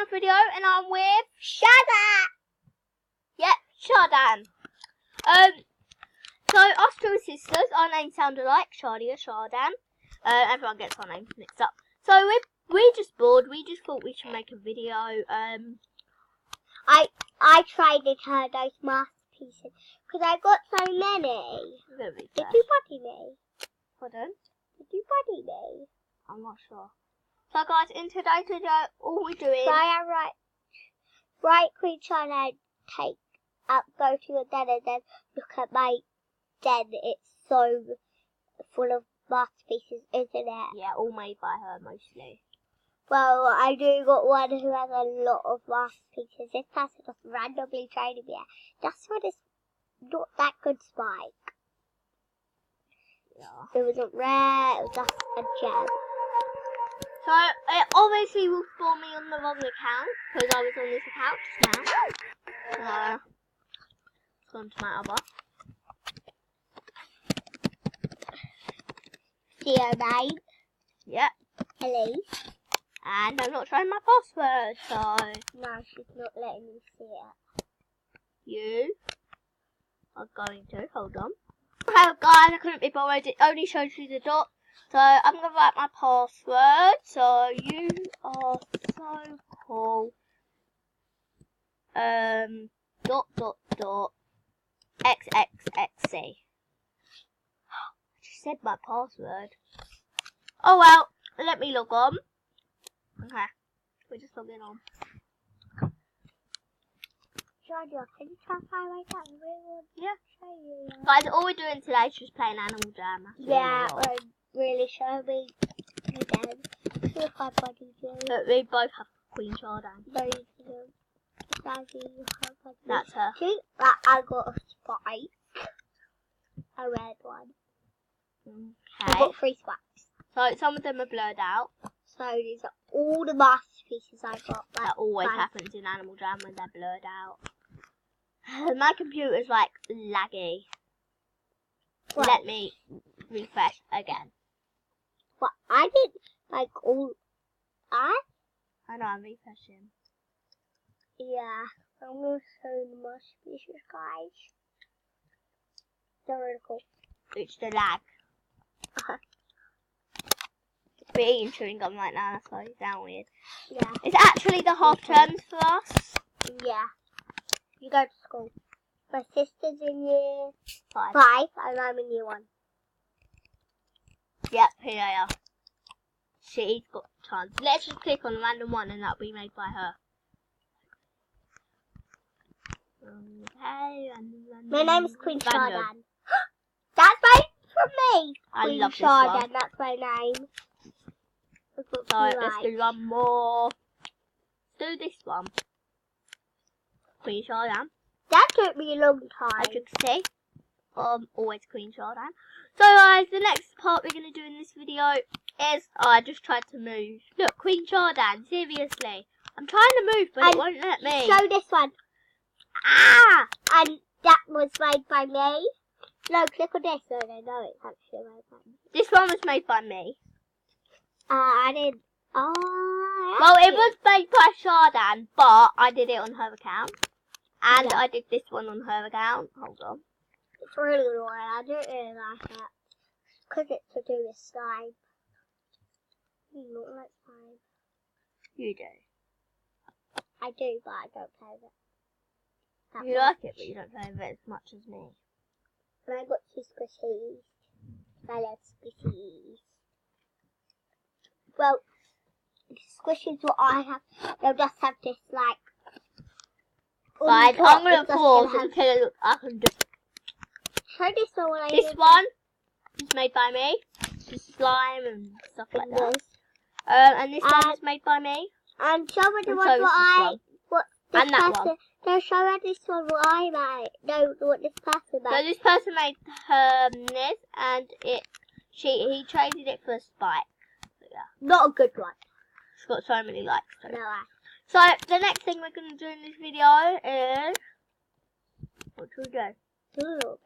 another video, and I'm with Shardan. Yep, Shardan. So us two sisters, our names sound alike, Shardia, Shardan. Everyone gets our names mixed up. So we're just bored. We just thought we should make a video. I tried to turn those masterpieces because I got so many. Did you body me? Pardon? Did you body me? I'm not sure. So guys, in today's video, all we're doing. So I write Queen Charlotte, go to your den and then look at my den. It's so full of masterpieces, isn't it? Yeah, all made by her mostly. Well, I do got one who has a lot of masterpieces. This person just randomly traded me. That's what is not that good spike. Yeah. It wasn't rare, it was just a gem. So, it obviously will spawn me on the wrong account, because I was on this account just now. So, it's gone to my other. CO9. Yep. Elise. And I'm not showing my password, so... No, she's not letting me see it. You are going to, hold on. Okay guys, I couldn't be bothered, it only shows you the dot. So I'm going to write my password. So you are so cool. XXXC. I just said my password. Oh well, let me log on. Okay, we're just logging on. Georgia, can you try to find my cat? Yeah. Show you. Guys, all we're doing today is just playing Animal Jam. Yeah, really show me again. See if I body you. But we both have Queen Shardan. No, you do. Daddy, you have body. That's her. See, I got a spike. A red one. I Okay. got 3 spikes. So some of them are blurred out. So these are all the masterpieces I got. That always happens in Animal Jam when they're blurred out. My computer's like laggy. What? Let me refresh again. What? I did like all. I know, I'm refreshing. Yeah. I'm gonna show the masterpieces, guys. They're really cool. It's the lag. We're eating chewing gum right now, that's why it's down weird. Yeah. It's actually the half terms for us. Yeah. You go to school. My sister's in year 5. 5 and I'm in year 1. Yep, here they are. She's got tons. Let's just click on a random one and that'll be made by her. Okay, random. My name is Queen Random. Shardan. That's made from me. I Queen love this Shardan, one. that's my name. So let's do one more. Let's do this one. Queen Shardan. That took me a long time. As you can see, always Queen Shardan. So guys, the next part we're going to do in this video is, I just tried to move. Look, Queen Shardan, seriously. I'm trying to move, but it won't let me. Show this one. Ah! And that was made by me. No, click on this. No, it's actually made by me. This one was made by me. I didn't. Oh, Well, it was made by Shardan, but I did it on her account. And Yeah. I did this one on her account. Hold on. It's really annoying. I don't really like it. Because it's to do with slime. Not like slime. You do. I do, but I don't play with it. That You much. like it, but you don't play with it as much as me. And I got 2 squishies. I love squishies. Well, the squishies what I have, they'll just have this like. Guys, I'm going to pause have. until I can do. Show this one when I This did one is made by me. This slime and stuff like that. this. And this one was made by me. And show me the And one so is what this I. one. What this And that person. one. No, show me this one what I made. No, what this person So made. this person made this, and he traded it for a spike. So yeah, Not a good one. it's got so many likes. No, So the next thing we're going to do in this video is, what should we do?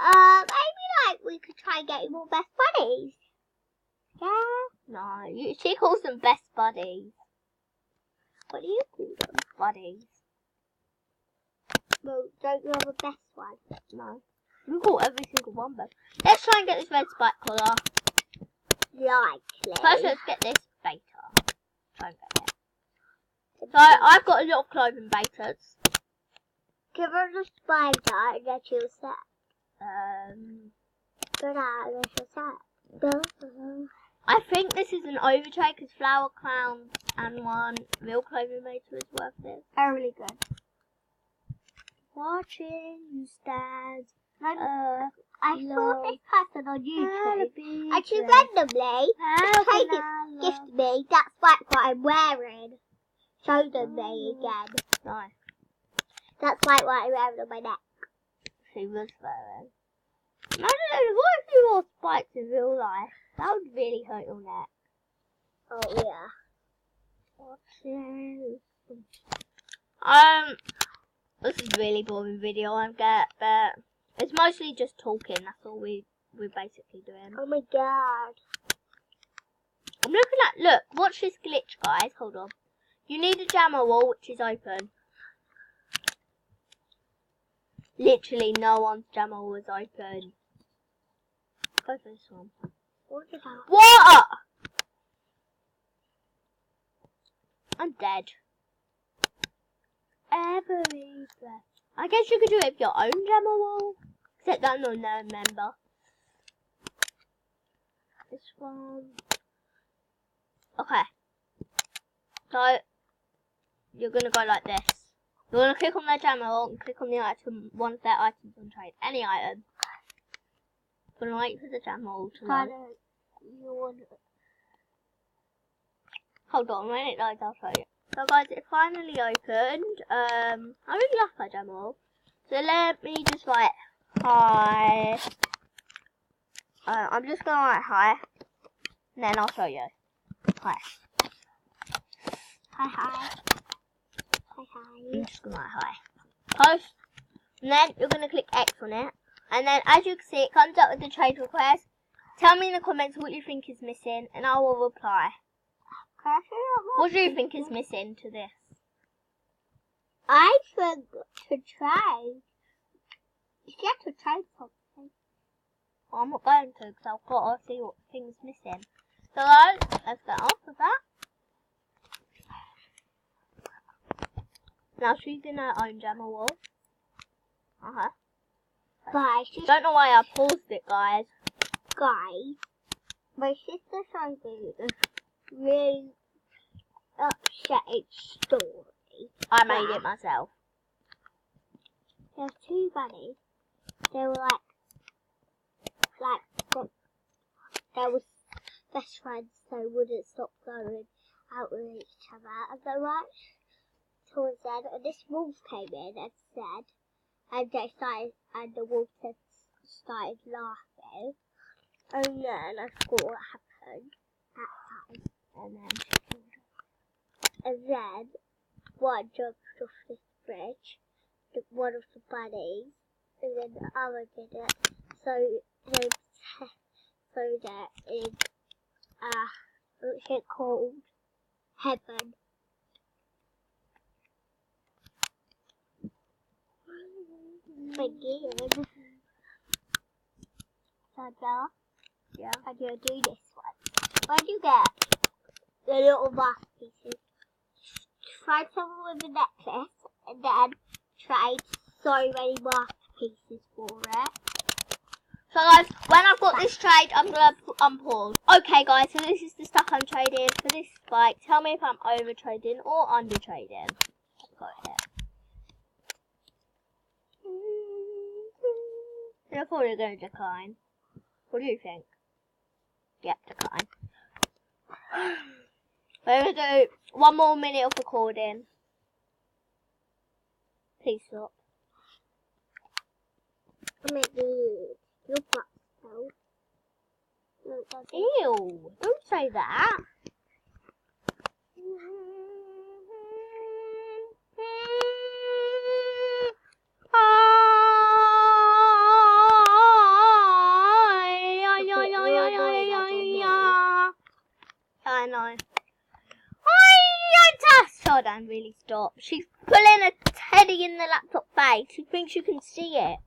Maybe like we could try getting more best buddies. Yeah. No, she calls them best buddies. What do you call them? Buddies. Well, don't you have a best one? No. We call every single one best. Let's try and get this red spike collar. Likely. First, let's get this beta. Try and get it. So, I've got a lot of clothing betas. Give her the spider and then she'll set. Good out and then she'll set. I think this is an overtrade because Flower Clown and one real clothing beta is worth it. Oh, really good. Watching you stand. I saw this person on YouTube. And she Actually, randomly gifted me that spike what I'm wearing. Show them me again. Nice. That's like what I'm wearing on my neck. She was wearing. I don't know, what if you wore spikes in real life? That would really hurt your neck. Oh yeah. This is a really boring video I get, but it's mostly just talking. That's all we're basically doing. Oh my god. I'm looking at, look, watch this glitch, guys. Hold on. You need a jammer wall, which is open. Literally, no one's jammer wall is open. Go for this one. What is that? What? I'm dead. Every breath. I guess you could do it with your own jammer wall. Except that I'm not a member. This one. Okay. So, you're going to go like this. You're going to click on the jammer wall and click on the item, one of their items on trade. Any item. You're going to wait for the jammer wall to load. Hold on, when it loads I'll show you. So guys, it finally opened. I really like my jammer wall. So let me just write hi. I'm just going to write hi. And then I'll show you. Hi. Hi hi. Hi hi. I'm just going to write hi. Post. And then you're going to click X on it. And then as you can see, it comes up with the trade request. Tell me in the comments what you think is missing and I will reply. What do you think is missing to this? I forgot to try. You have to try something. Well, I'm not going to because I've got to see what thing's missing. So guys, let's get off with that. Now she's in her own jammer wall. Guys, Don't know why I paused it, guys. My sister showed me this really upsetting story. I made it myself. There were two bunnies. They were they were best friends, so wouldn't stop going out with each other. And they were towards the end, and this wolf came in and said, and the wolf started laughing. And then I forgot what happened that time. And then she killed her. And then one jumped off this bridge, one of the bunnies, and then the other did it. So they put it in what's it called? Heaven. Again. Sandra, Yeah. how do you do this one? Where do you get the little masterpieces? Tried someone with a necklace and then tried so many masterpieces for it. So guys, when I've got this trade, I'm going to unpause. Okay guys, so this is the stuff I'm trading for this spike. Tell me if I'm over trading or under trading. I've got it here. They're probably going to decline. What do you think? Yep, decline. We're going to do one more minute of recording. Please stop. Maybe your butt though. No, that's Ew, don't say that. I know. child and really stop. She's pulling a teddy in the laptop face. She thinks you can see it.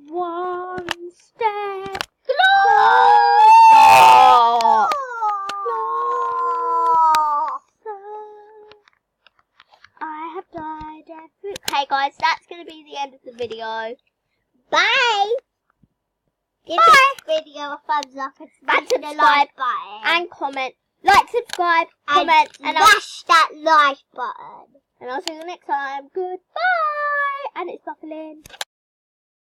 One step closer. I have died every... Okay guys, that's going to be the end of the video. Bye. Give this video a thumbs up and smash the like button. And comment. Like, subscribe, comment, and smash that like button. And I'll see you next time. Goodbye. And it's buckling.